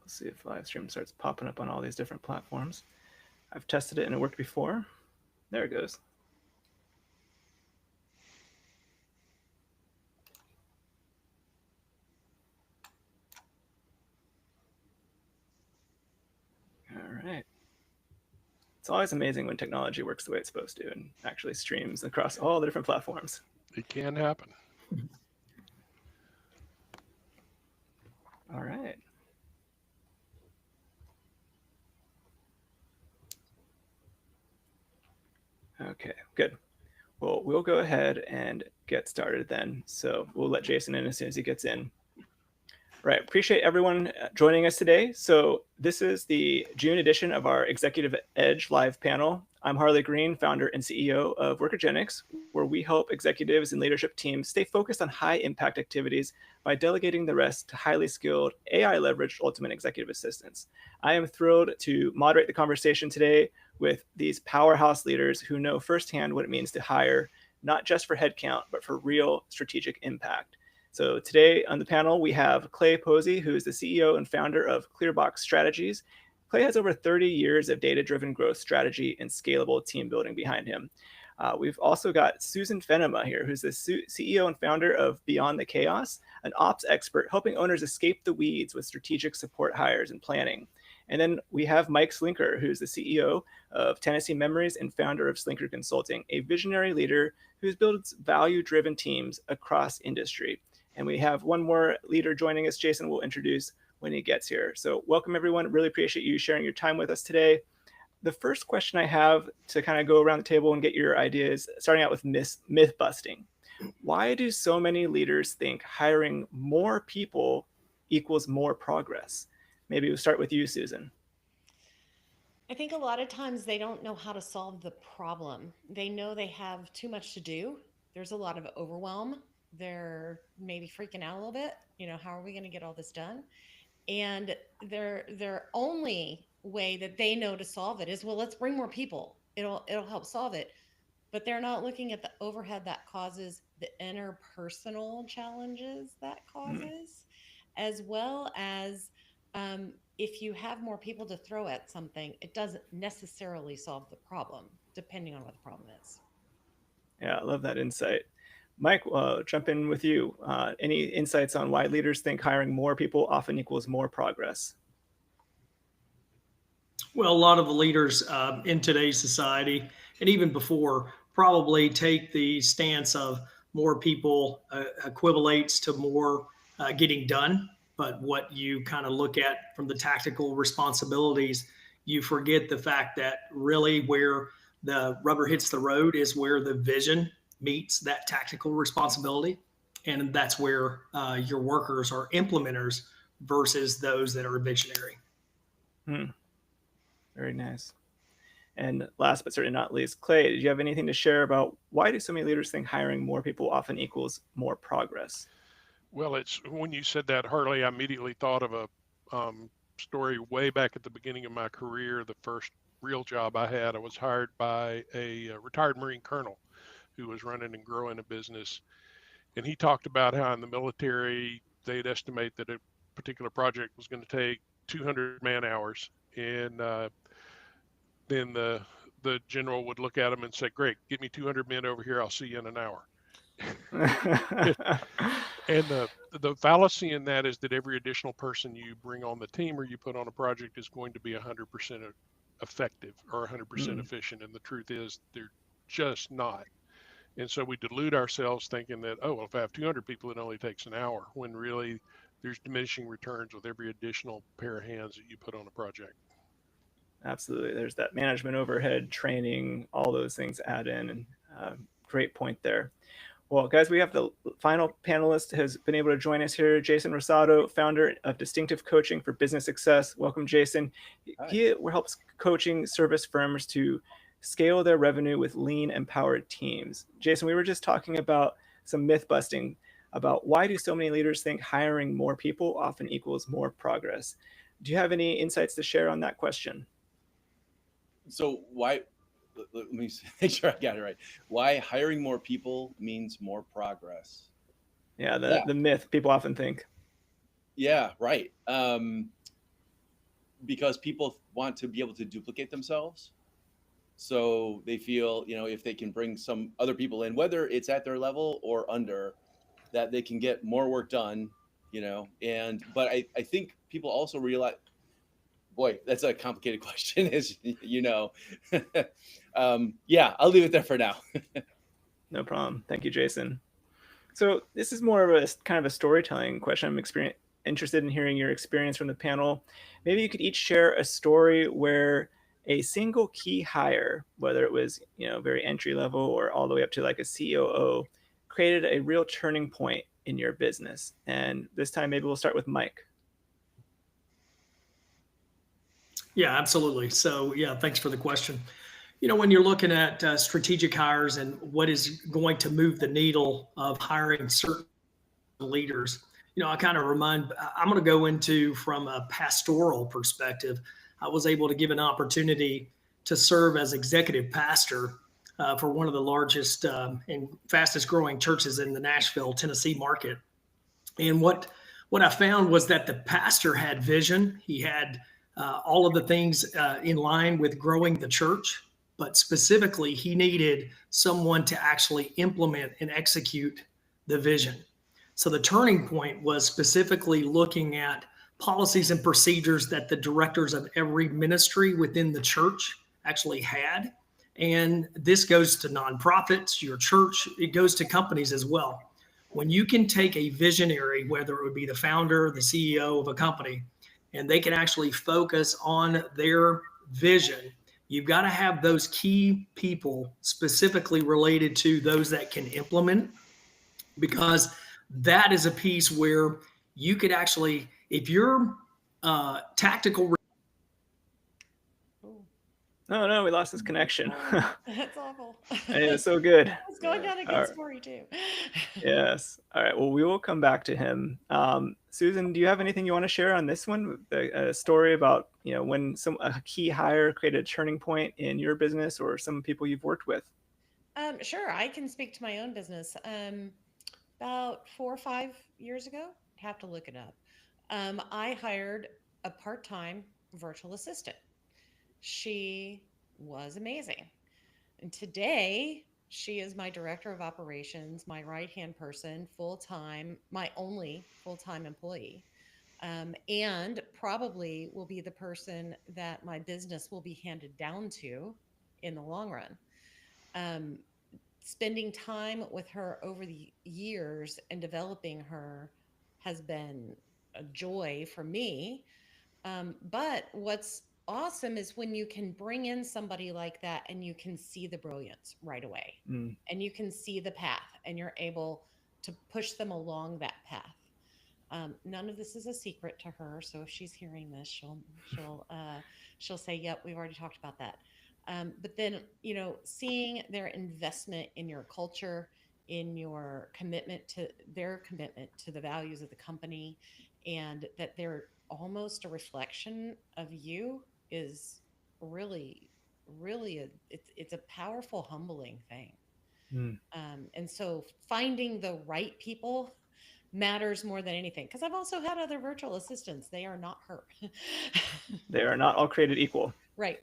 Let's see if live stream starts popping up on all these different platforms. I've tested it and it worked before. There it goes. All right. It's always amazing when technology works the way it's supposed to and actually streams across all the different platforms. It can happen. All right. Okay, good. Well, we'll go ahead and get started then. So we'll let Jason in as soon as he gets in. Right, appreciate everyone joining us today. So this is the June edition of our Executive Edge live panel. I'm Harley Green, founder and CEO of 𝘭𝘪𝘢𝘕𝑗𝑔𝑒𝑛𝑥, where we help executives and leadership teams stay focused on high impact activities by delegating the rest to highly skilled AI leveraged ultimate executive assistants. I am thrilled to moderate the conversation today with these powerhouse leaders who know firsthand what it means to hire, not just for headcount, but for real strategic impact. So today on the panel, we have 𝘭𝘪𝘢𝘕, who is the CEO and founder of ClearBox Strategies. Clay has over 30 years of data-driven growth strategy and scalable team building behind him. We've also got Susan Venema here, who's the CEO and founder of Beyond the Chaos, an ops expert helping owners escape the weeds with strategic support hires and planning. And then we have Mike Slinker, who's the CEO of Tennessee Memories and founder of Slinker Consulting, a visionary leader who's built value-driven teams across industry. And we have one more leader joining us. Jason will introduce when he gets here. So welcome, everyone. Really appreciate you sharing your time with us today. The first question I have to kind of go around the table and get your ideas, starting out with myth busting. Why do so many leaders think hiring more people equals more progress? Maybe we'll start with you, Susan. I think a lot of times they don't know how to solve the problem. They know they have too much to do. There's a lot of overwhelm. They're maybe freaking out a little bit. How are we going to get all this done? And their only way that they know to solve it is, well, let's bring more people. It'll help solve it. But they're not looking at the overhead that causes, the interpersonal challenges that causes, as well as if you have more people to throw at something, it doesn't necessarily solve the problem, depending on what the problem is. Yeah, I love that insight. Mike, jump in with you. Any insights on why leaders think hiring more people often equals more progress? Well, a lot of the leaders in today's society, and even before, probably take the stance of more people equivalates to more getting done. But what you kind of look at from the tactical responsibilities, you forget the fact that really where the rubber hits the road is where the vision meets that tactical responsibility. And that's where your workers are implementers versus those that are visionary. Very nice. And last but certainly not least, Clay, did you have anything to share about why do so many leaders think hiring more people often equals more progress? Well, it's when you said that, Harley, I immediately thought of a story way back at the beginning of my career. The first real job I had, I was hired by a retired Marine colonel who was running and growing a business. And he talked about how in the military, they'd estimate that a particular project was going to take 200 man hours. And then the general would look at him and say, great, get me 200 men over here. I'll see you in an hour. And the fallacy in that is that every additional person you bring on the team or you put on a project is going to be 100% effective or 100% efficient. And the truth is they're just not. And so we delude ourselves thinking that, oh, well, if I have 200 people, it only takes an hour, when really there's diminishing returns with every additional pair of hands that you put on a project. Absolutely. There's that management overhead, training, all those things add in. And great point there. Well, guys, we have the final panelist has been able to join us here, Jason Rosado, founder of Distinctive Coaching for Business Success. Welcome, Jason. Hi. He helps coaching service firms to scale their revenue with lean, empowered teams. Jason, we were just talking about some myth busting about why do so many leaders think hiring more people often equals more progress. Do you have any insights to share on that question? So why, let me make sure I got it right. Why hiring more people means more progress? Yeah, the myth people often think. Yeah, right. because people want to be able to duplicate themselves. So they feel, if they can bring some other people in, whether it's at their level or under, that they can get more work done, but I think people also realize, boy, that's a complicated question, yeah, I'll leave it there for now. No problem. Thank you, Jason. So this is more of a kind of a storytelling question. I'm interested in hearing your experience from the panel. Maybe you could each share a story where a single key hire, whether it was very entry level or all the way up to like a COO, created a real turning point in your business. And this time, maybe we'll start with Mike. Yeah, absolutely. So yeah, thanks for the question. When you're looking at strategic hires and what is going to move the needle of hiring certain leaders, I kind of I'm going to go into from a pastoral perspective. I was able to give an opportunity to serve as executive pastor for one of the largest and fastest growing churches in the Nashville, Tennessee market. And what I found was that the pastor had vision. He had all of the things in line with growing the church, but specifically he needed someone to actually implement and execute the vision. So the turning point was specifically looking at policies and procedures that the directors of every ministry within the church actually had. And this goes to nonprofits, your church, it goes to companies as well. When you can take a visionary, whether it would be the founder, the CEO of a company, and they can actually focus on their vision, you've got to have those key people specifically related to those that can implement, because that is a piece where you could actually, if your tactical. No, we lost his connection. That's awful. It was so good. It's going down a good story too. Yes. All right. Well, we will come back to him. Susan, do you have anything you want to share on this one? A story about, when a key hire created a turning point in your business or some people you've worked with? Sure. I can speak to my own business. About 4 or 5 years ago, have to look it up. I hired a part-time virtual assistant. She was amazing. And today she is my director of operations, my right-hand person, full-time, my only full-time employee. And probably will be the person that my business will be handed down to in the long run. Spending time with her over the years and developing her has been a joy for me. But what's awesome is when you can bring in somebody like that and you can see the brilliance right away and you can see the path and you're able to push them along that path. None of this is a secret to her. So if she's hearing this, she'll say, yep, we've already talked about that. But then, seeing their investment in your culture, in your commitment to the values of the company, and that they're almost a reflection of you is really, really it's a powerful, humbling thing. And so finding the right people matters more than anything. Because I've also had other virtual assistants. They are not her. They are not all created equal. Right.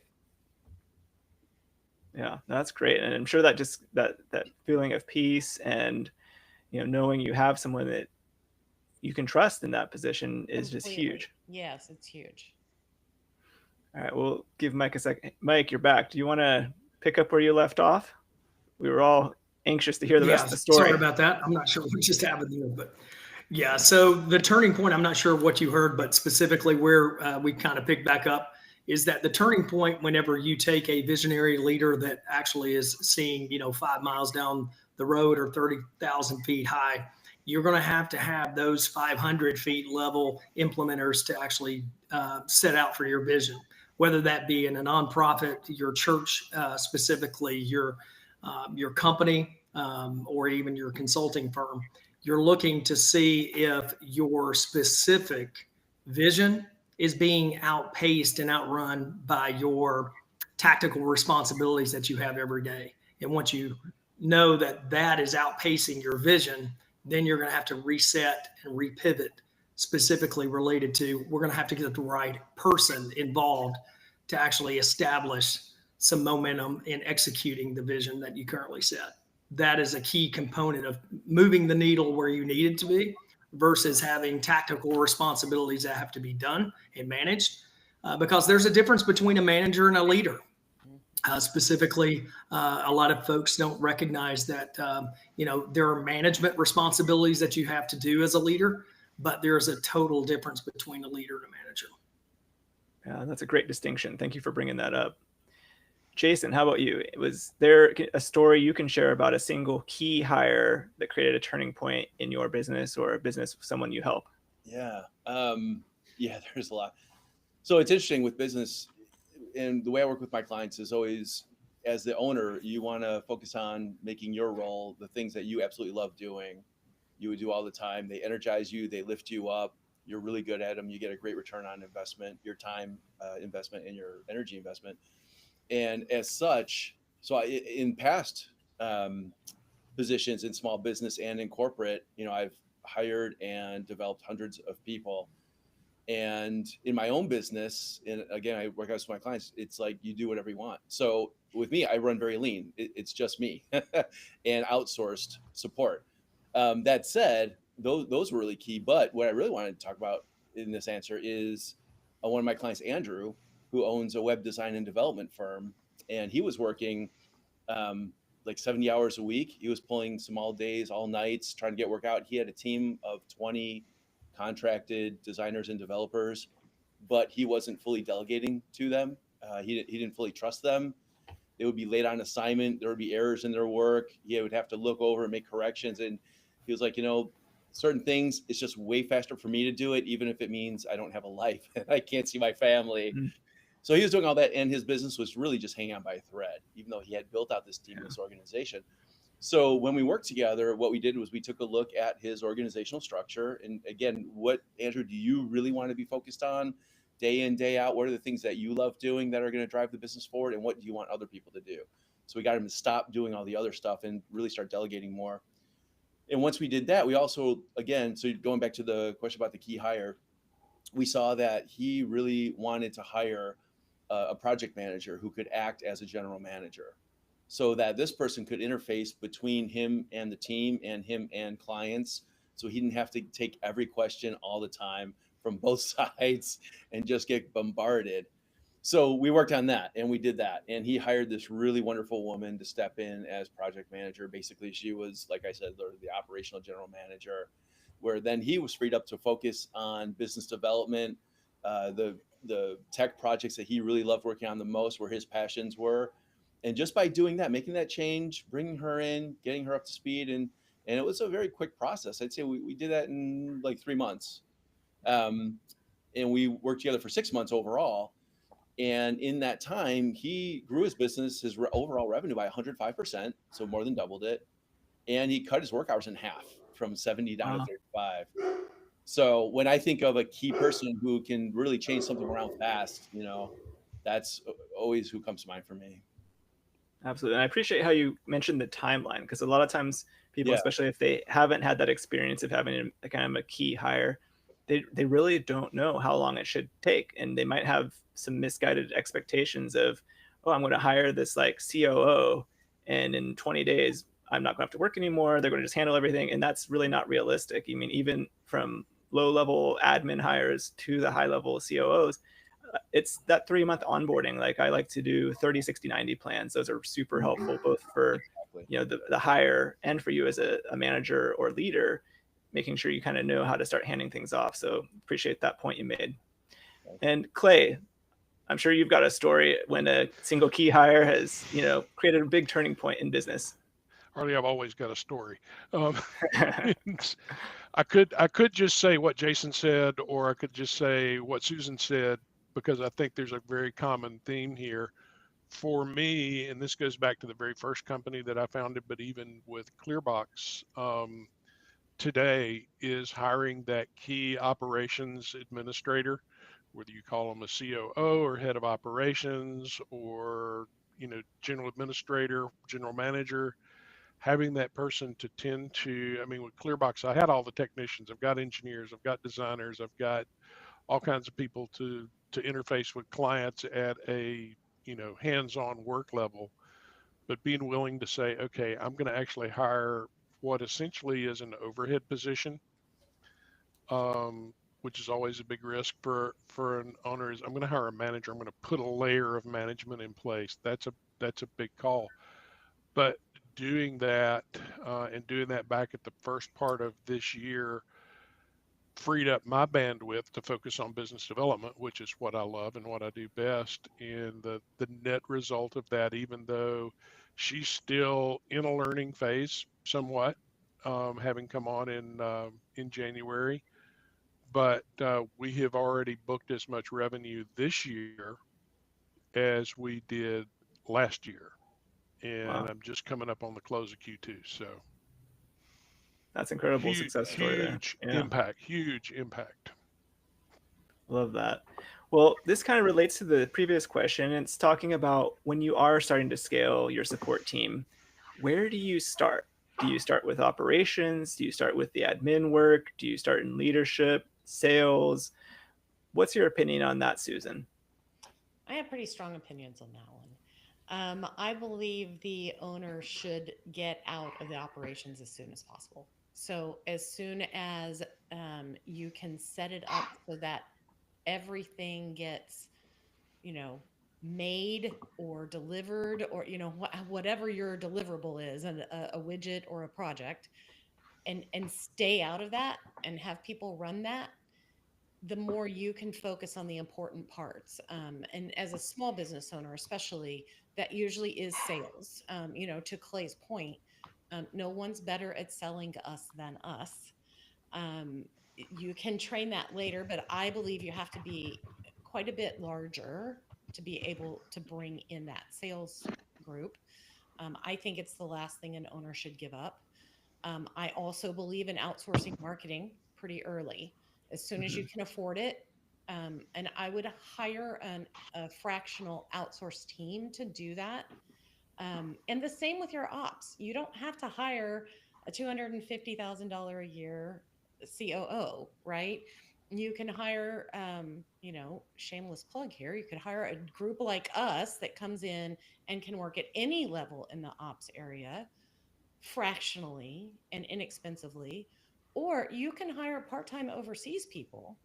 Yeah, that's great. And I'm sure that just that feeling of peace and, knowing you have someone that you can trust in that position is just huge. Yes, it's huge. All right, we'll give Mike a second. Mike, you're back. Do you want to pick up where you left off? We were all anxious to hear the rest of the story. Sorry about that. I'm not sure what just happened there, but yeah. So the turning point, I'm not sure what you heard, but specifically where we kind of picked back up is that the turning point whenever you take a visionary leader that actually is seeing, 5 miles down the road or 30,000 feet high, you're going to have those 500 feet level implementers to actually set out for your vision, whether that be in a nonprofit, your church, specifically your company, or even your consulting firm. You're looking to see if your specific vision is being outpaced and outrun by your tactical responsibilities that you have every day. And once you know that is outpacing your vision, then you're going to have to reset and repivot specifically related to, we're going to have to get the right person involved to actually establish some momentum in executing the vision that you currently set. That is a key component of moving the needle where you need it to be versus having tactical responsibilities that have to be done and managed. Because there's a difference between a manager and a leader. Specifically, a lot of folks don't recognize that, there are management responsibilities that you have to do as a leader, but there's a total difference between a leader and a manager. Yeah, that's a great distinction. Thank you for bringing that up. Jason, how about you? Was there a story you can share about a single key hire that created a turning point in your business or a business of someone you help? Yeah. There's a lot. So it's interesting with business, and the way I work with my clients is always, as the owner, you want to focus on making your role, the things that you absolutely love doing, you would do all the time. They energize you, they lift you up. You're really good at them. You get a great return on investment, your time investment and your energy investment. And as such, so in past positions in small business and in corporate, I've hired and developed hundreds of people. And in my own business, and again, I work out with my clients, it's like you do whatever you want. So with me, I run very lean. It's just me and outsourced support. That said, those were really key. But what I really wanted to talk about in this answer is one of my clients, Andrew, who owns a web design and development firm. And he was working like 70 hours a week. He was pulling some all days, all nights, trying to get work out. He had a team of 20 contracted designers and developers, but he wasn't fully delegating to them. He didn't fully trust them. They would be late on assignment. There would be errors in their work. He would have to look over and make corrections. And he was like, certain things, it's just way faster for me to do it, even if it means I don't have a life and I can't see my family. Mm-hmm. So he was doing all that, and his business was really just hanging on by a thread, even though he had built out this team, this organization. So when we worked together, what we did was we took a look at his organizational structure. And again, what, Andrew, do you really want to be focused on day in, day out? What are the things that you love doing that are going to drive the business forward? And what do you want other people to do? So we got him to stop doing all the other stuff and really start delegating more. And once we did that, we also, again, so going back to the question about the key hire, we saw that he really wanted to hire a project manager who could act as a general manager, so that this person could interface between him and the team and him and clients. So he didn't have to take every question all the time from both sides and just get bombarded. So we worked on that, and we did that. And he hired this really wonderful woman to step in as project manager. Basically, she was, like I said, the operational general manager, where then he was freed up to focus on business development, the tech projects that he really loved working on the most, where his passions were. And just by doing that, making that change, bringing her in, getting her up to speed, and it was a very quick process. I'd say we did that in like 3 months. And we worked together for 6 months overall. And in that time, he grew his business, his overall revenue by 105%, so more than doubled it. And he cut his work hours in half, from 70 down to 35. So when I think of a key person who can really change something around fast, that's always who comes to mind for me. Absolutely. And I appreciate how you mentioned the timeline, because a lot of times people, especially if they haven't had that experience of having a kind of a key hire, they really don't know how long it should take. And they might have some misguided expectations of, oh, I'm going to hire this like COO, and in 20 days, I'm not going to have to work anymore. They're going to just handle everything. And that's really not realistic. I mean, even from low-level admin hires to the high-level COOs, it's that 3-month onboarding. Like I like to do 30, 60, 90 plans. Those are super helpful, both for the hire and for you as a manager or leader, making sure you kind of know how to start handing things off. So appreciate that point you made. And Clay, I'm sure you've got a story when a single key hire has created a big turning point in business. Harley, I've always got a story. I could just say what Jason said, or I could just say what Susan said, because I think there's a very common theme here. For me, and this goes back to the very first company that I founded, but even with ClearBox today, is hiring that key operations administrator, whether you call them a COO or head of operations or general administrator, general manager. having that person to tend to, I mean, with ClearBox, I had all the technicians, I've got engineers, I've got designers, I've got all kinds of people to interface with clients at a, hands-on work level, but being willing to say, okay, I'm going to actually hire what essentially is an overhead position, which is always a big risk for an owner. Is I'm going to hire a manager. I'm going to put a layer of management in place. That's a big call. But doing that and doing that back at the first part of this year freed up my bandwidth to focus on business development, which is what I love and what I do best. And the net result of that, even though she's still in a learning phase somewhat, having come on in January, but we have already booked as much revenue this year as we did last year. And Wow. I'm just coming up on the close of Q2. So That's incredible success story there. Huge Yeah. impact, huge impact. Love that. Well, this kind of relates to the previous question. It's talking about when you are starting to scale your support team, where do you start? Do you start with operations? Do you start with the admin work? Do you start in leadership, sales? What's your opinion on that, Susan? I have pretty strong opinions on that one. I believe the owner should get out of the operations as soon as possible. So as soon as you can set it up so that everything gets, made or delivered, or whatever your deliverable is, and a widget or a project, and stay out of that and have people run that, the more you can focus on the important parts. And as a small business owner, especially, that usually is sales. To Clay's point, no one's better at selling us than us. You can train that later, but I believe you have to be quite a bit larger to be able to bring in that sales group. I think it's the last thing an owner should give up. I also believe in outsourcing marketing pretty early, as soon as you can afford it. And I would hire a fractional outsourced team to do that. And the same with your ops. You don't have to hire a $250,000 a year COO, right? You can hire, shameless plug here, you could hire a group like us that comes in and can work at any level in the ops area fractionally and inexpensively, or you can hire part-time overseas people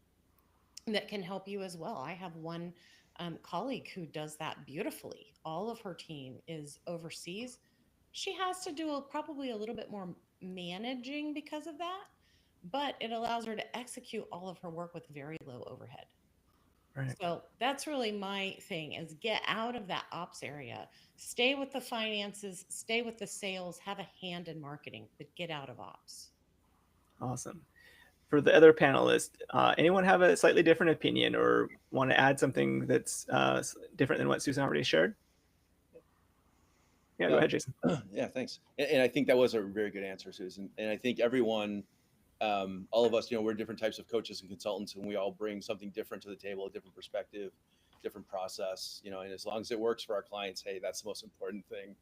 that can help you as well. I have one colleague who does that beautifully. All of her team is overseas. She has to do probably a little bit more managing because of that, but it allows her to execute all of her work with very low overhead. Right. So that's really my thing, is get out of that ops area, stay with the finances, stay with the sales, have a hand in marketing, but get out of ops. Awesome. For the other panelists, anyone have a slightly different opinion or want to add something that's different than what Susan already shared? Yeah, go ahead, Jason. Yeah, thanks. And I think that was a very good answer, Susan. And I think everyone, all of us, we're different types of coaches and consultants, and we all bring something different to the table, a different perspective, different process, and as long as it works for our clients, hey, that's the most important thing.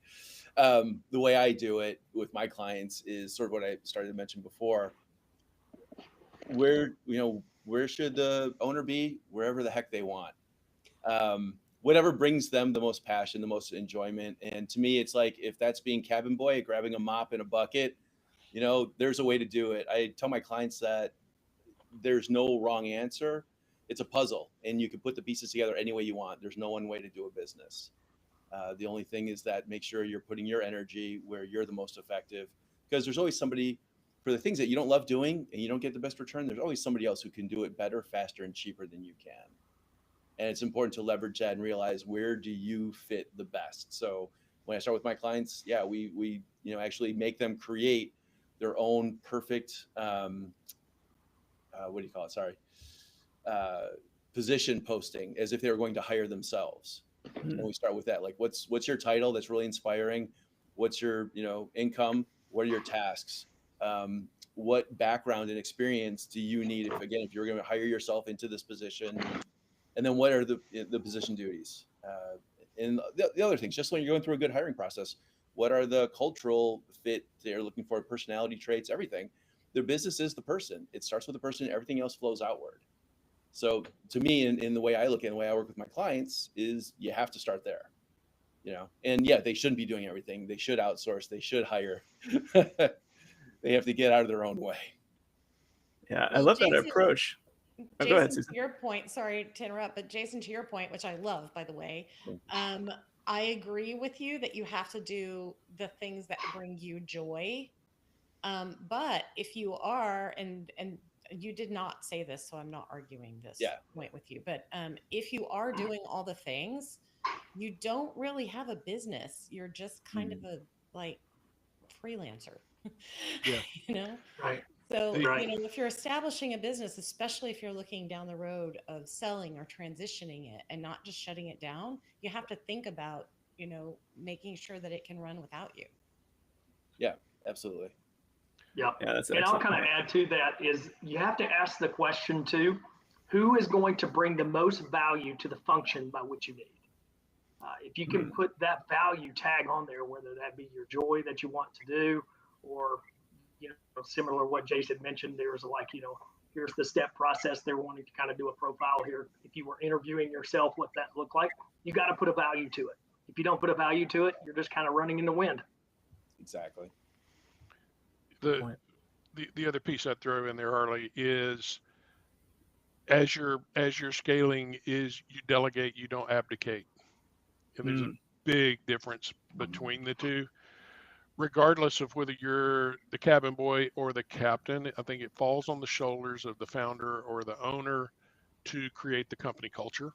The way I do it with my clients is sort of what I started to mention before. Where should the owner be? Wherever the heck they want. Whatever brings them the most passion, the most enjoyment. And to me, it's like, if that's being cabin boy, grabbing a mop and a bucket, there's a way to do it. I tell my clients that there's no wrong answer. It's a puzzle, and you can put the pieces together any way you want. There's no one way to do a business. The only thing is that make sure you're putting your energy where you're the most effective, because there's always somebody, for the things that you don't love doing and you don't get the best return, there's always somebody else who can do it better, faster, and cheaper than you can. And it's important to leverage that and realize, where do you fit the best? So when I start with my clients, yeah, we actually make them create their own perfect, position posting, as if they were going to hire themselves. And we start with that, like, what's your title that's really inspiring? What's your income? What are your tasks? What background and experience do you need if you're going to hire yourself into this position? And then what are the position duties? And the other things, just when you're going through a good hiring process, What are the cultural fit they're looking for, personality traits, everything. Their business is the person. It starts with the person, everything else flows outward. So to me, in the way I look at it, the way I work with my clients, is you have to start there. And yeah, they shouldn't be doing everything. They should outsource. They should hire. They have to get out of their own way. Yeah, I Well, love that Jason- approach. Oh, go ahead, Jason, Susan. to your point, sorry to interrupt, but Jason, to your point, which I love, by the way, I agree with you that you have to do the things that bring you joy. But if you are, and you did not say this, so I'm not arguing this point with you, but if you are doing all the things, you don't really have a business. You're just kind of a like freelancer. Yeah. Right. So, Right. if you're establishing a business, especially if you're looking down the road of selling or transitioning it and not just shutting it down, you have to think about, making sure that it can run without you. Yeah, absolutely. Yeah. Yeah, that's an And I'll excellent kind of point. add to that is you have to ask the question too, who is going to bring the most value to the function by which you need? If you can put that value tag on there, whether that be your joy that you want to do, or, similar to what Jason mentioned, there's like, here's the step process. They're wanting to kind of do a profile here. If you were interviewing yourself, what that looked like, you got to put a value to it. If you don't put a value to it, you're just kind of running in the wind. Exactly. The other piece I'd throw in there, Harley, is as you're scaling, is you delegate, you don't abdicate. And there's a big difference between the two. Regardless of whether you're the cabin boy or the captain, I think it falls on the shoulders of the founder or the owner to create the company culture.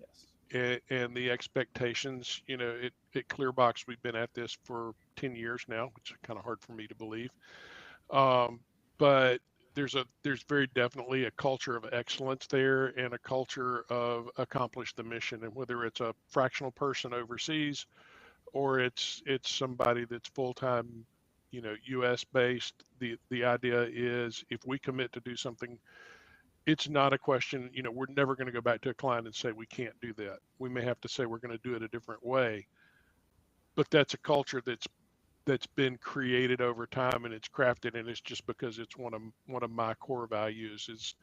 Yes. And the expectations. At Clearbox, we've been at this for 10 years now, which is kind of hard for me to believe. But there's very definitely a culture of excellence there and a culture of accomplish the mission. And whether it's a fractional person overseas or it's somebody that's full-time, US based, the idea is if we commit to do something, it's not a question, we're never going to go back to a client and say we can't do that. We may have to say we're going to do it a different way, but that's a culture that's been created over time and it's crafted, and it's just because it's one of my core values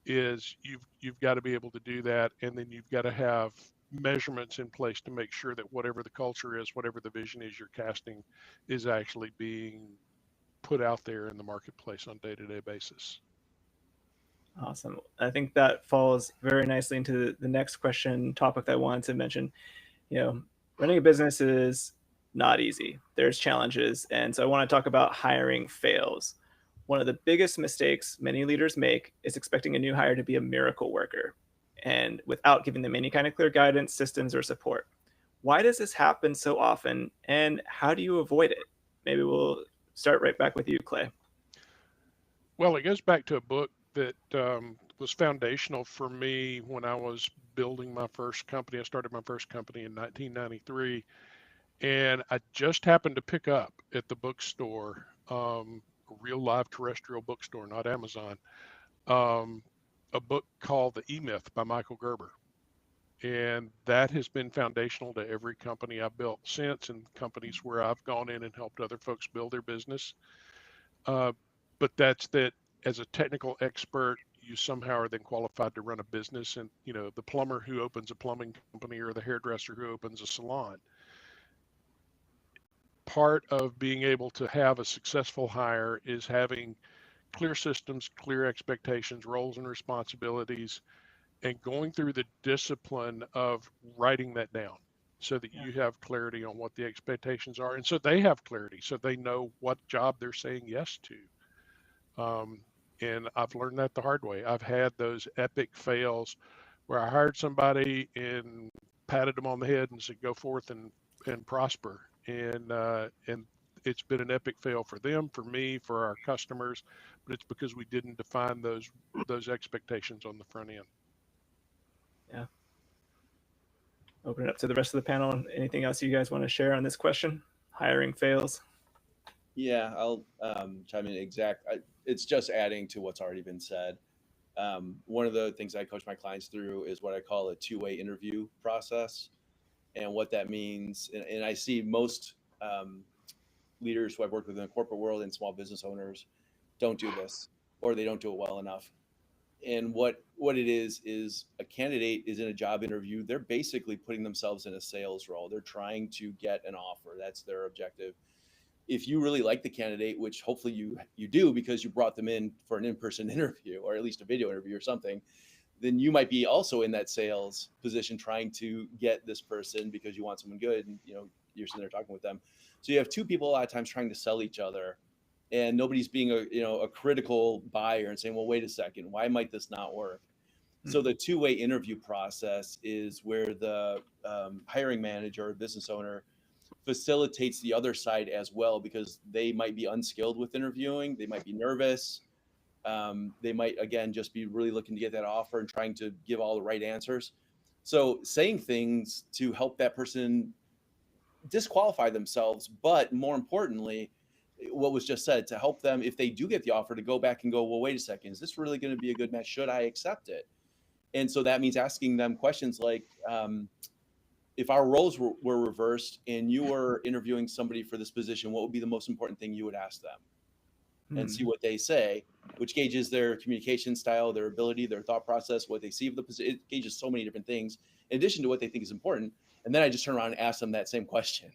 is you've got to be able to do that, and then you've got to have measurements in place to make sure that whatever the culture is, whatever the vision is you're casting, is actually being put out there in the marketplace on a day-to-day basis. Awesome. I think that falls very nicely into the next topic that I wanted to mention. Running a business is not easy. There's challenges. And so I want to talk about hiring fails. One of the biggest mistakes many leaders make is expecting a new hire to be a miracle worker, and without giving them any kind of clear guidance, systems, or support. Why does this happen so often, and how do you avoid it? Maybe we'll start right back with you, Clay. Well, it goes back to a book that was foundational for me when I was building my first company. I started my first company in 1993, and I just happened to pick up at the bookstore, a real live terrestrial bookstore, not Amazon, a book called The E-Myth by Michael Gerber. And that has been foundational to every company I've built since, and companies where I've gone in and helped other folks build their business. But that's that as a technical expert, you somehow are then qualified to run a business. And, the plumber who opens a plumbing company or the hairdresser who opens a salon. Part of being able to have a successful hire is having clear systems, clear expectations, roles and responsibilities, and going through the discipline of writing that down so that you have clarity on what the expectations are. And so they have clarity, so they know what job they're saying yes to. And I've learned that the hard way. I've had those epic fails where I hired somebody and patted them on the head and said, go forth and prosper. And it's been an epic fail for them, for me, for our customers, but it's because we didn't define those expectations on the front end. Yeah. Open it up to the rest of the panel. Anything else you guys want to share on this question? Hiring fails. Yeah, I'll chime in. It's just adding to what's already been said. One of the things I coach my clients through is what I call a two-way interview process. And what that means, and I see most leaders who I've worked with in the corporate world and small business owners don't do this, or they don't do it well enough. And what it is a candidate is in a job interview. They're basically putting themselves in a sales role. They're trying to get an offer. That's their objective. If you really like the candidate, which hopefully you do because you brought them in for an in-person interview or at least a video interview or something, then you might be also in that sales position trying to get this person because you want someone good, and you're sitting there talking with them. So you have two people a lot of times trying to sell each other, and nobody's being a critical buyer and saying, well, wait a second, why might this not work? Mm-hmm. So the two-way interview process is where the hiring manager or business owner facilitates the other side as well, because they might be unskilled with interviewing. They might be nervous. They might, again, just be really looking to get that offer and trying to give all the right answers. So saying things to help that person disqualify themselves, but more importantly, what was just said, to help them, if they do get the offer, to go back and go, well, wait a second, is this really going to be a good match? Should I accept it? And so that means asking them questions like, if our roles were reversed and you were interviewing somebody for this position, what would be the most important thing you would ask them? And see what they say, which gauges their communication style, their ability, their thought process, what they see of the position. It gauges so many different things in addition to what they think is important. And then I just turn around and ask them that same question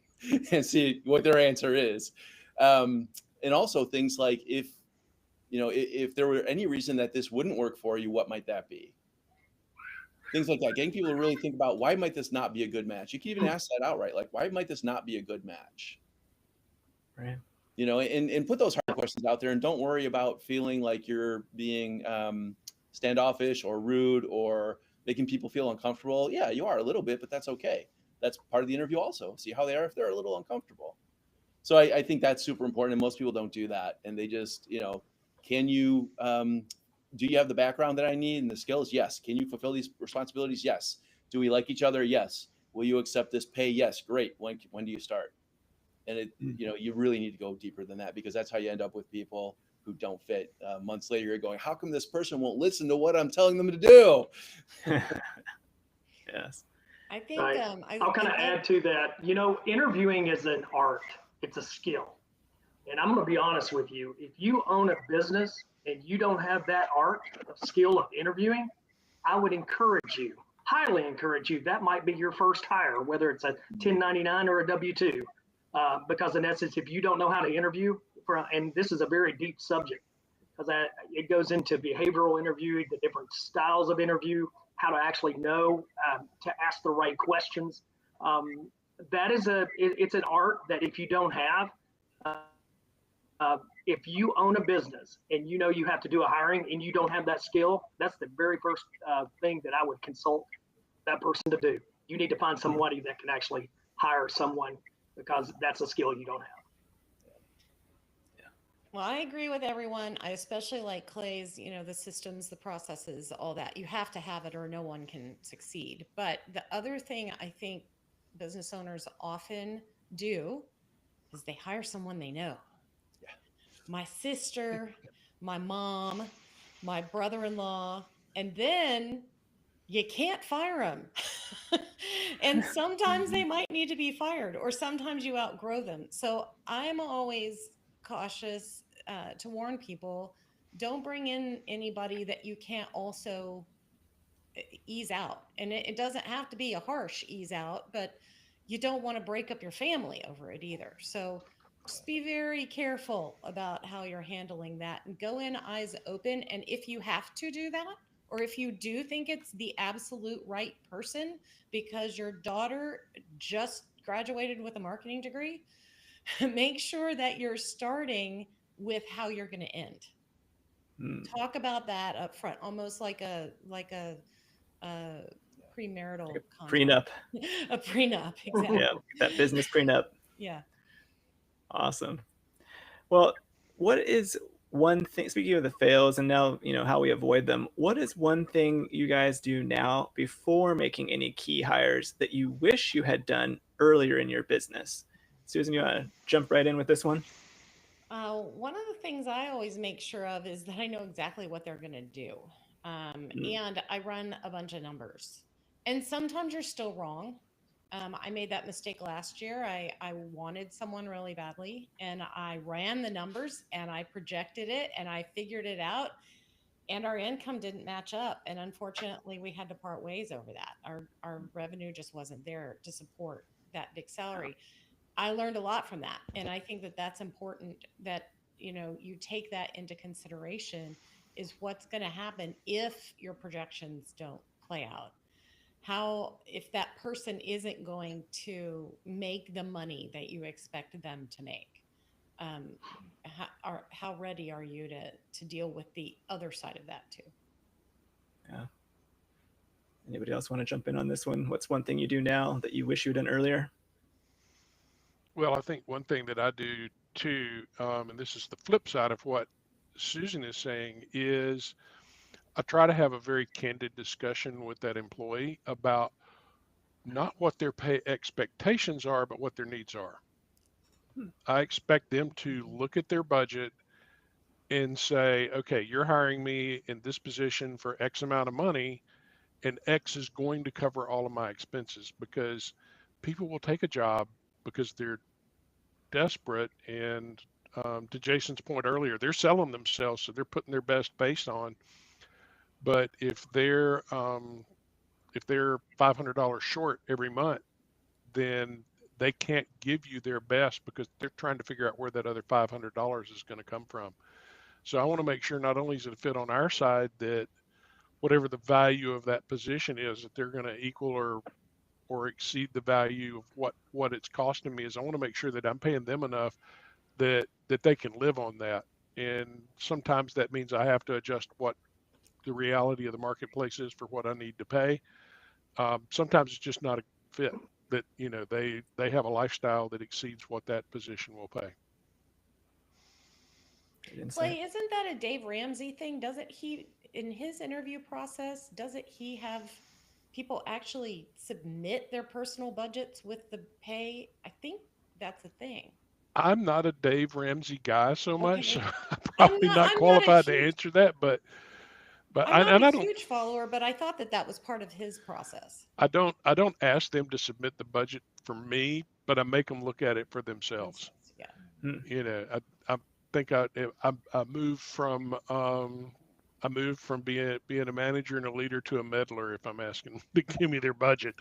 and see what their answer is. And also things like, if there were any reason that this wouldn't work for you, what might that be? Things like that, getting people to really think about, why might this not be a good match? You can even ask that outright, like, why might this not be a good match? Right. And put those hard questions out there, and don't worry about feeling like you're being standoffish or rude or making people feel uncomfortable. Yeah, you are a little bit, but that's okay. That's part of the interview also. See how they are if they're a little uncomfortable. So I think that's super important, and most people don't do that. And they just, can you, do you have the background that I need and the skills? Yes. Can you fulfill these responsibilities? Yes. Do we like each other? Yes. Will you accept this pay? Yes. Great. When do you start? And you really need to go deeper than that, because that's how you end up with people who don't fit. Months later, you're going, how come this person won't listen to what I'm telling them to do? Yes. I think I'll kind of add to that. Interviewing is an art. It's a skill. And I'm going to be honest with you. If you own a business and you don't have that art of skill of interviewing, I would highly encourage you. That might be your first hire, whether it's a 1099 or a W-2. Because in essence, if you don't know how to interview, and this is a very deep subject, because it goes into behavioral interview, the different styles of interview, how to actually know to ask the right questions. It's an art that if you don't have, if you own a business and you have to do a hiring and you don't have that skill, that's the very first thing that I would consult that person to do. You need to find somebody that can actually hire someone, because that's a skill you don't have. Well, I agree with everyone. I especially like Clay's, the systems, the processes, all that. You have to have it or no one can succeed. But the other thing I think business owners often do is they hire someone they know. Yeah. My sister, my mom, my brother-in-law, and then you can't fire them. And sometimes they might need to be fired, or sometimes you outgrow them. So I'm always cautious to warn people, don't bring in anybody that you can't also ease out. And it doesn't have to be a harsh ease out, but you don't want to break up your family over it either. So just be very careful about how you're handling that, and go in eyes open. And if you have to do that, or if you do think it's the absolute right person because your daughter just graduated with a marketing degree, make sure that you're starting with how you're going to end. Talk about that up front, almost like a premarital contract. Prenup. A prenup, exactly. Yeah, that business prenup. Yeah. Awesome. Well, what is one thing, speaking of the fails and now, how we avoid them, what is one thing you guys do now before making any key hires that you wish you had done earlier in your business? Susan, you want to jump right in with this one? One of the things I always make sure of is that I know exactly what they're going to do. And I run a bunch of numbers. And sometimes you're still wrong. I made that mistake last year. I wanted someone really badly, and I ran the numbers and I projected it and I figured it out, and our income didn't match up. And unfortunately, we had to part ways over that. Our revenue just wasn't there to support that big salary. I learned a lot from that, and I think that that's important that you take that into consideration. Is what's going to happen if your projections don't play out? How, if that person isn't going to make the money that you expect them to make, how ready are you to deal with the other side of that too? Yeah. Anybody else want to jump in on this one? What's one thing you do now that you wish you had done earlier? Well, I think one thing that I do too, and this is the flip side of what Susan is saying, is I try to have a very candid discussion with that employee about not what their pay expectations are, but what their needs are. I expect them to look at their budget and say, okay, you're hiring me in this position for X amount of money, and X is going to cover all of my expenses, because people will take a job because they're desperate. And to Jason's point earlier, they're selling themselves, so they're putting their best base on. But if they're $500 short every month, then they can't give you their best because they're trying to figure out where that other $500 is going to come from. So I want to make sure not only is it a fit on our side, that whatever the value of that position is, that they're going to equal or exceed the value of what it's costing me. Is I want to make sure that I'm paying them enough that they can live on that. And sometimes that means I have to adjust what the reality of the marketplace is for what I need to pay. Sometimes it's just not a fit, that they have a lifestyle that exceeds what that position will pay. Clay, isn't that a Dave Ramsey thing? Doesn't he, in his interview process, doesn't he have people actually submit their personal budgets with the pay? I think that's a thing. I'm not a Dave Ramsey guy so much, so I'm probably I'm not qualified to answer that, but I'm not a huge follower, but I thought that was part of his process. I don't ask them to submit the budget for me, but I make them look at it for themselves. Yeah. I think I moved from being a manager and a leader to a meddler if I'm asking them to give me their budget.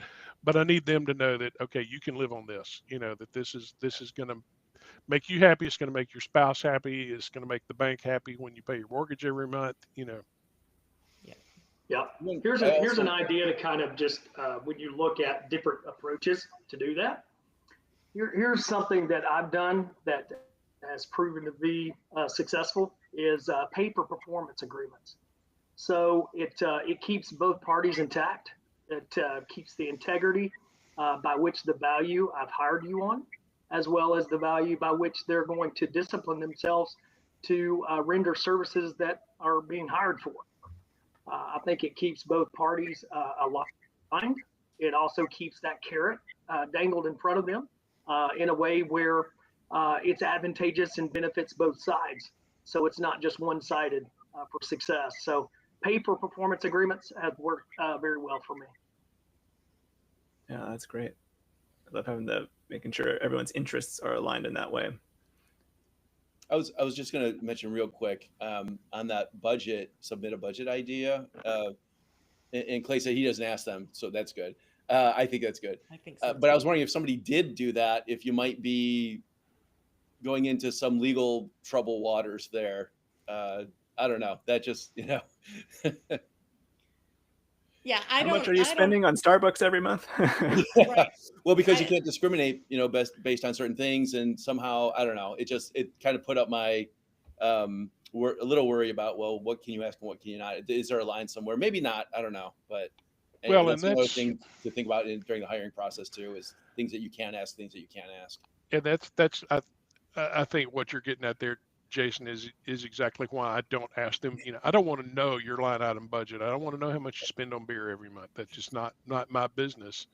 But I need them to know that, okay, you can live on this. That this is going to make you happy. It's going to make your spouse happy. It's going to make the bank happy when you pay your mortgage every month. Yeah. Here's an idea to kind of just when you look at different approaches to do that. Here's something that I've done that has proven to be successful is paper performance agreements. So it keeps both parties intact. It keeps the integrity by which the value I've hired you on, as well as the value by which they're going to discipline themselves to render services that are being hired for. I think it keeps both parties aligned. It also keeps that carrot dangled in front of them in a way where it's advantageous and benefits both sides. So it's not just one-sided for success. So paper performance agreements have worked very well for me. Yeah, that's great. I love making sure everyone's interests are aligned in that way. I was just going to mention real quick on that submit a budget idea. And Clay said he doesn't ask them, so that's good. I think that's good. I think so. But I was wondering if somebody did do that, if you might be going into some legal trouble waters there. I don't know. That just, Yeah, How much are you spending on Starbucks every month? Right. Well, because you can't discriminate, based on certain things, and somehow I don't know. It kind of put up my a little worry about, well, what can you ask and what can you not? Is there a line somewhere? Maybe not. I don't know. But well, that's another thing to think about during the hiring process too, is things that you can ask, things that you can't ask. And that's I think what you're getting at there, Jason, is exactly why I don't ask them. I don't want to know your line item budget. I don't want to know how much you spend on beer every month. That's just not my business,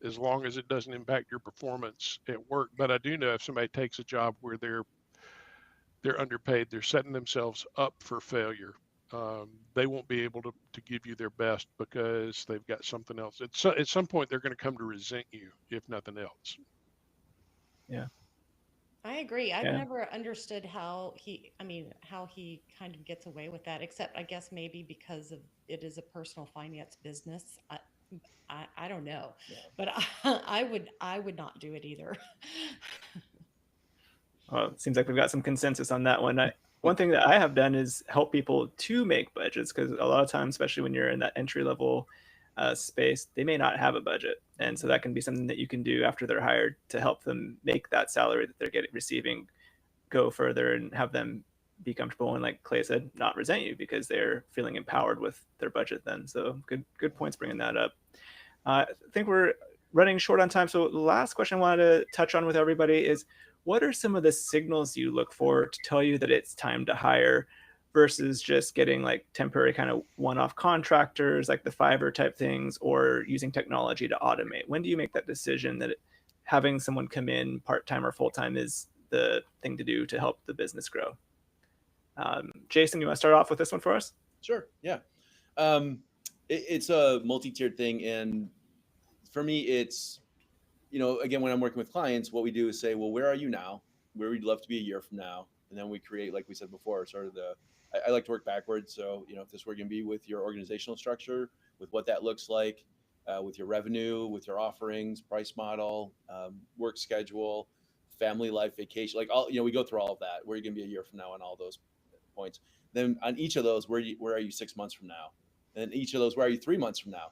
as long as it doesn't impact your performance at work. But I do know if somebody takes a job where they're underpaid, they're setting themselves up for failure. they won't be able to give you their best because they've got something else. At some point, they're going to come to resent you, if nothing else. Yeah. I agree. I've Yeah. never understood how he kind of gets away with that, except I guess maybe because of it is a personal finance business. I don't know, but I would not do it either. Well, it seems like we've got some consensus on that one. One thing that I have done is help people to make budgets, because a lot of times, especially when you're in that entry level space, they may not have a budget. And so that can be something that you can do after they're hired to help them make that salary that they're receiving go further and have them be comfortable and, like Clay said, not resent you because they're feeling empowered with their budget then. So good points bringing that up. I think we're running short on time. So the last question I wanted to touch on with everybody is, what are some of the signals you look for to tell you that it's time to hire versus just getting like temporary kind of one-off contractors, like the Fiverr type things, or using technology to automate? When do you make that decision that having someone come in part-time or full-time is the thing to do to help the business grow? Jason, you want to start off with this one for us? Sure. Yeah. It's a multi-tiered thing. And for me, it's, again, when I'm working with clients, what we do is say, well, where are you now? Where would you love to be a year from now? And then we create, like we said before, sort of I like to work backwards. So, if this were going to be with your organizational structure, with what that looks like, with your revenue, with your offerings, price model, work schedule, family life, vacation, like all, we go through all of that. Where are you going to be a year from now on all those points? Then on each of those, where are you 6 months from now? And each of those, where are you 3 months from now?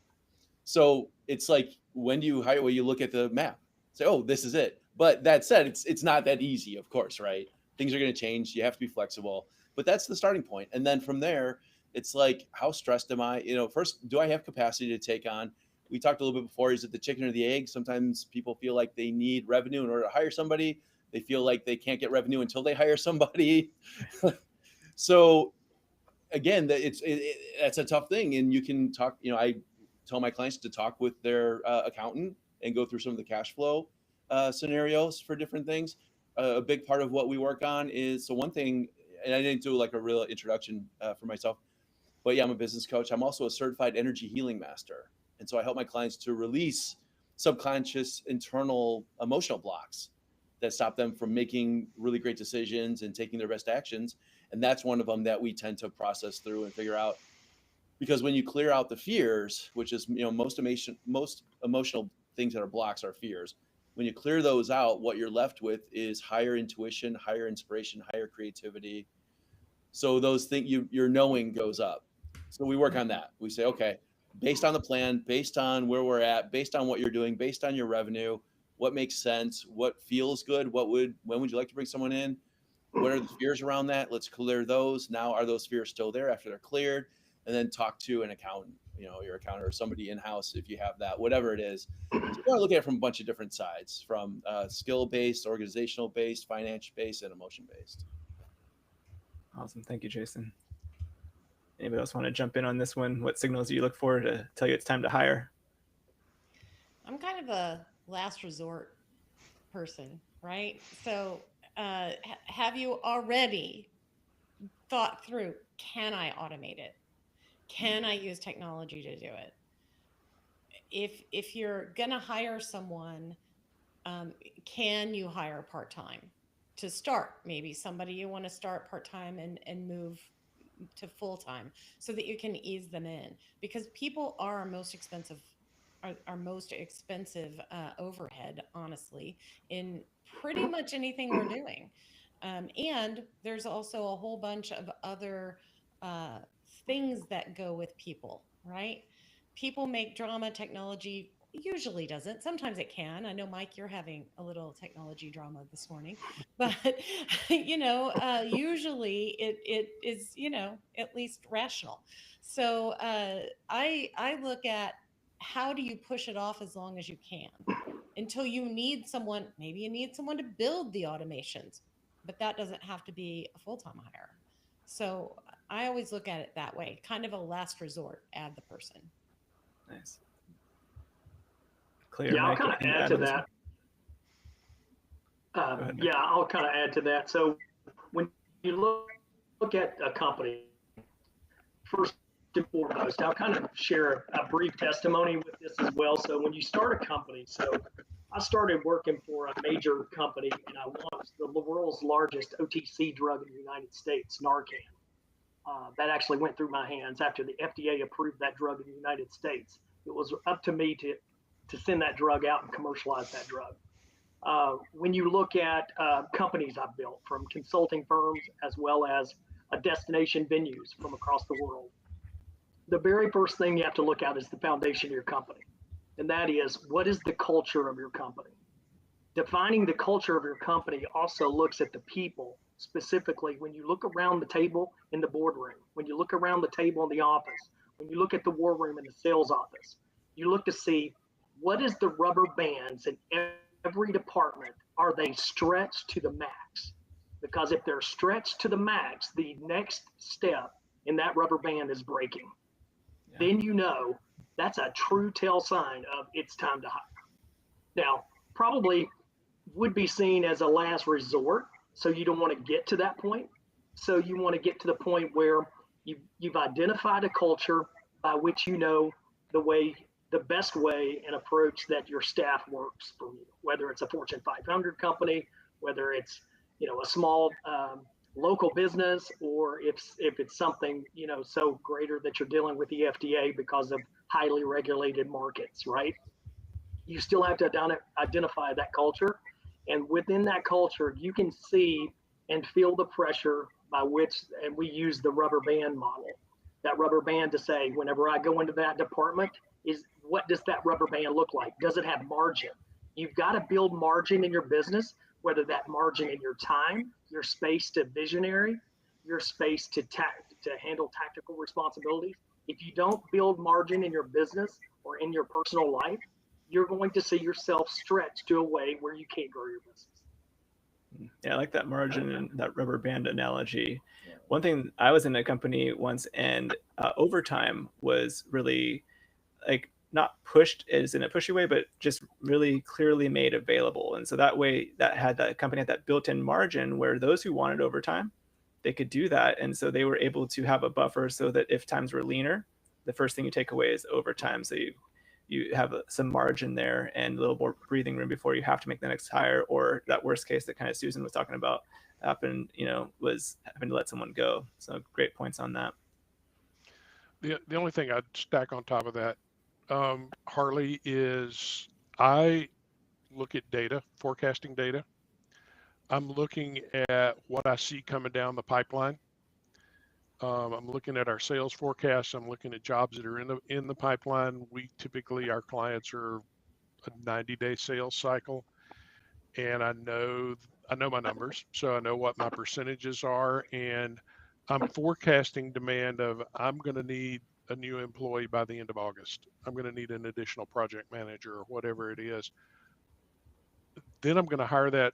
So it's like, when do you hire? Well, you look at the map, say, oh, this is it. But that said, it's not that easy, of course, right? Things are going to change. You have to be flexible, but that's the starting point. And then from there, it's like, how stressed am I? First, do I have capacity to take on? We talked a little bit before, is it the chicken or the egg? Sometimes people feel like they need revenue in order to hire somebody. They feel like they can't get revenue until they hire somebody. So again, that's a tough thing. And you can talk, I tell my clients to talk with their accountant and go through some of the cash flow scenarios for different things. A big part of what we work on is, so one thing, and I didn't do like a real introduction for myself, but yeah, I'm a business coach. I'm also a certified energy healing master. And so I help my clients to release subconscious internal emotional blocks that stop them from making really great decisions and taking their best actions. And that's one of them that we tend to process through and figure out. Because when you clear out the fears, which is, most emotional things that are blocks are fears. When you clear those out, what you're left with is higher intuition, higher inspiration, higher creativity. So those things, your knowing goes up. So we work on that. We say, okay, based on the plan, based on where we're at, based on what you're doing, based on your revenue, what makes sense, what feels good, when would you like to bring someone in? What are the fears around that? Let's clear those. Now, are those fears still there after they're cleared? And then talk to an accountant, your accountant or somebody in-house if you have that, whatever it is. So you want to look at it from a bunch of different sides, from skill-based, organizational-based, finance-based, and emotion-based. Awesome. Thank you, Jason. Anybody else want to jump in on this one? What signals do you look for to tell you it's time to hire? I'm kind of a last resort person, right? So have you already thought through, can I automate it? Can I use technology to do it? If you're going to hire someone, can you hire part-time to start? Maybe somebody you want to start part-time and move to full-time so that you can ease them in, because people are our most expensive overhead, honestly, in pretty much anything we're doing. And there's also a whole bunch of other things that go with people, right? People make drama. Technology usually doesn't. Sometimes it can. I know, Mike, you're having a little technology drama this morning, but usually it is, at least rational. So I look at, how do you push it off as long as you can until you need someone? Maybe you need someone to build the automations, but that doesn't have to be a full-time hire. So I always look at it that way, kind of a last resort, add the person. Nice. Clear. Yeah, I'll kind of add to that. I'll kind of add to that. So when you look at a company, first and foremost, I'll kind of share a brief testimony with this as well. So when you start a company, so I started working for a major company and I launched the world's largest OTC drug in the United States, Narcan. That actually went through my hands after the FDA approved that drug in the United States. It was up to me to send that drug out and commercialize that drug. When you look at companies I've built, from consulting firms as well as destination venues from across the world, the very first thing you have to look at is the foundation of your company. And that is, what is the culture of your company? Defining the culture of your company also looks at the people. Specifically, when you look around the table in the boardroom, when you look around the table in the office, when you look at the war room in the sales office, you look to see what is the rubber bands in every department. Are they stretched to the max? Because if they're stretched to the max, the next step in that rubber band is breaking. Yeah. Then you know that's a true tell sign of it's time to hire. Now, probably would be seen as a last resort, so you don't want to get to that point. So you want to get to the point where you've identified a culture by which you know the best way and approach that your staff works for you, whether it's a Fortune 500 company, whether it's a small local business, or if it's something so greater that you're dealing with the FDA because of highly regulated markets, right? You still have to identify that culture, and within that culture, you can see and feel the pressure by which, and we use the rubber band model. That rubber band to say, whenever I go into that department, is what does that rubber band look like? Does it have margin? You've got to build margin in your business, whether that margin in your time, your space to visionary, your space to handle tactical responsibilities. If you don't build margin in your business or in your personal life, you're going to see yourself stretched to a way where you can't grow your business. Yeah, I like that margin and that rubber band analogy. One thing, I was in a company once, and overtime was really like not pushed as in a pushy way, but just really clearly made available. And so that way, that company had that built-in margin where those who wanted overtime, they could do that. And so they were able to have a buffer so that if times were leaner, the first thing you take away is overtime. So you have some margin there and a little more breathing room before you have to make the next hire, or that worst case that kind of Susan was talking about happened, was having to let someone go. So great points on that. The only thing I'd stack on top of that, Harley, is I look at data, forecasting data. I'm looking at what I see coming down the pipeline. I'm looking at our sales forecasts. I'm looking at jobs that are in the pipeline. Our clients are a 90-day sales cycle, and I know my numbers, so I know what my percentages are, and I'm forecasting demand of I'm going to need a new employee by the end of August. I'm going to need an additional project manager or whatever it is. Then I'm going to hire that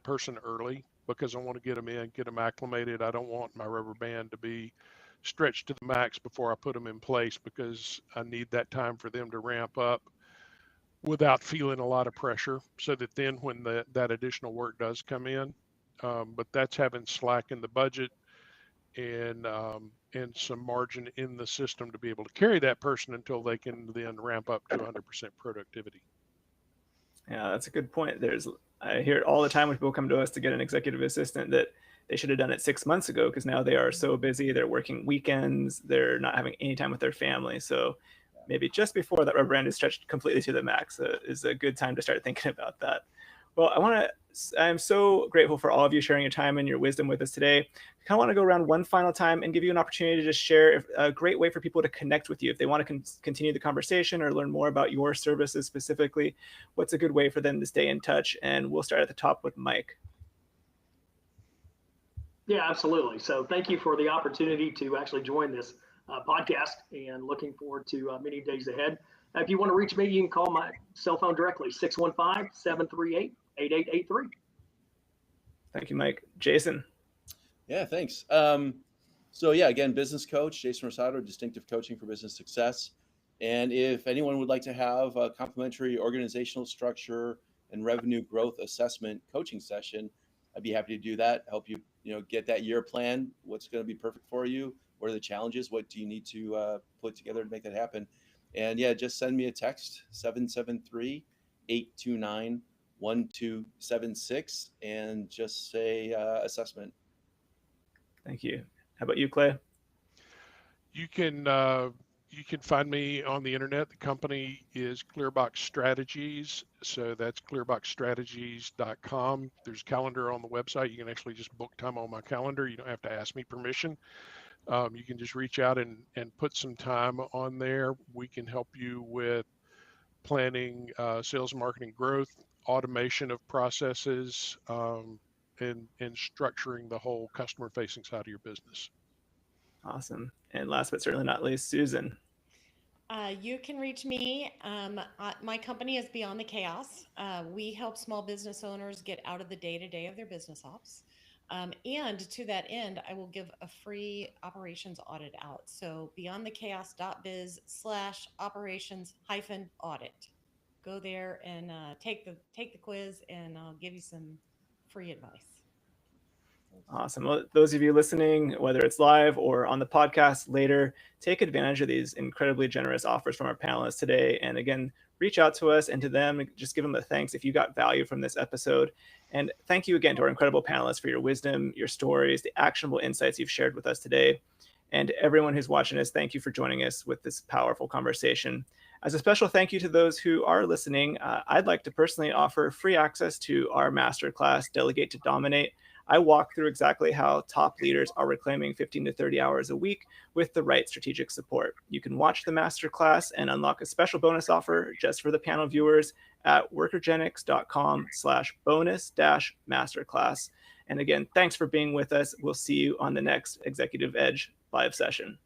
person early, because I want to get them in, get them acclimated. I don't want my rubber band to be stretched to the max before I put them in place, because I need that time for them to ramp up without feeling a lot of pressure, so that then when that additional work does come in, but that's having slack in the budget and some margin in the system to be able to carry that person until they can then ramp up to 100% productivity. Yeah, that's a good point. I hear it all the time when people come to us to get an executive assistant that they should have done it 6 months ago, because now they are so busy. They're working weekends. They're not having any time with their family. So maybe just before that rubber band is stretched completely to the max is a good time to start thinking about that. Well, I'm so grateful for all of you sharing your time and your wisdom with us today. I kind of want to go around one final time and give you an opportunity to just share a great way for people to connect with you. If they want to continue the conversation or learn more about your services specifically, what's a good way for them to stay in touch? And we'll start at the top with Mike. Yeah, absolutely. So thank you for the opportunity to actually join this podcast, and looking forward to many days ahead. If you want to reach me, you can call my cell phone directly, 615-738-8883. Thank you, Mike. Jason. Yeah, thanks. So yeah, again, business coach, Jason Rosado, Distinctive Coaching for Business Success. And if anyone would like to have a complimentary organizational structure and revenue growth assessment coaching session, I'd be happy to do that. Help you, get that year plan. What's going to be perfect for you? What are the challenges? What do you need to put together to make that happen? And yeah, just send me a text, 773-829-1276, and just say assessment. Thank you. How about you, Clay? You can find me on the internet. The company is Clearbox Strategies. So that's clearboxstrategies.com. There's a calendar on the website. You can actually just book time on my calendar. You don't have to ask me permission. You can just reach out and put some time on there. We can help you with planning sales and marketing growth, automation of processes, and structuring the whole customer facing side of your business. Awesome. And last but certainly not least, Susan. You can reach me. My company is Beyond the Chaos. We help small business owners get out of the day-to-day of their business ops. And to that end, I will give a free operations audit out. So beyondthechaos.biz/operations-audit. Go there and take the quiz, and I'll give you some free advice. Awesome. Well, those of you listening, whether it's live or on the podcast later, take advantage of these incredibly generous offers from our panelists today. And again, reach out to us and to them, just give them a thanks if you got value from this episode. And thank you again to our incredible panelists for your wisdom, your stories, the actionable insights you've shared with us today. And everyone who's watching us, thank you for joining us with this powerful conversation. As a special thank you to those who are listening, I'd like to personally offer free access to our masterclass, Delegate to Dominate. I walk through exactly how top leaders are reclaiming 15 to 30 hours a week with the right strategic support. You can watch the masterclass and unlock a special bonus offer just for the panel viewers at workergenics.com/bonus-masterclass. And again, thanks for being with us. We'll see you on the next Executive Edge live session.